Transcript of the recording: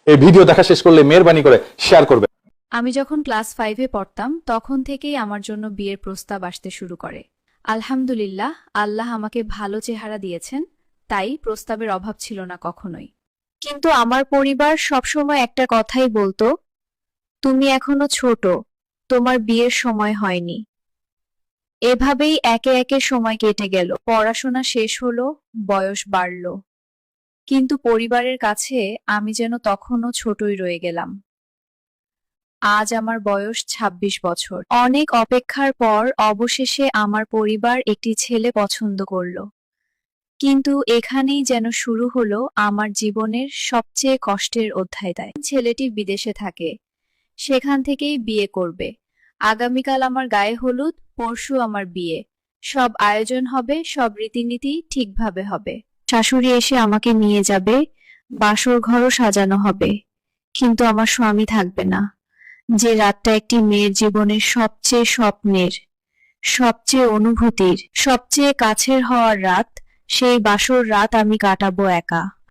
এই ভিডিও দেখা শেষ করলে মেহেরবানি করে শেয়ার করবেন। আমি যখন ক্লাস 5-এ পড়তাম তখন থেকেই আমার জন্য বিয়ের প্রস্তাব আসতে শুরু করে। আলহামদুলিল্লাহ, আল্লাহ আমাকে ভালো চেহারা দিয়েছেন, তাই প্রস্তাবের অভাব ছিল না কখনোই। কিন্তু আমার পরিবার সবসময় একটা কথাই বলতো, তুমি এখনো ছোট, তোমার বিয়ের সময় হয়নি। এভাবেই একে একে সময় কেটে গেল, পড়াশোনা শেষ হলো, বয়স বাড়ল, কিন্তু পরিবারের কাছে আমি যেন তখনও ছোটই রয়ে গেলাম। আজ আমার বয়স ২৬ বছর। অনেক অপেক্ষার পর অবশেষে আমার পরিবার একটি ছেলে পছন্দ করল। কিন্তু এখানেই যেন শুরু হলো আমার জীবনের সবচেয়ে কষ্টের অধ্যায়টায়। ছেলেটি বিদেশে থাকে, সেখান থেকেই বিয়ে করবে। আগামীকাল আমার গায়ে হলুদ, পরশু আমার বিয়ে। সব আয়োজন হবে, সব রীতিনীতি ঠিকভাবে হবে। শাশুড়ি এসে আমাকে নিয়ে যাবে, বাসর ঘরও সাজানো হবে। কিন্তু আমার স্বামী থাকবে না। যে রাতটা একটি মেয়ের জীবনের সবচেয়ে স্বপ্নের, সবচেয়ে অনুভূতির, সবচেয়ে কাছের হওয়ার রাত, সেই বাসর রাত আমি কাটাবো একা।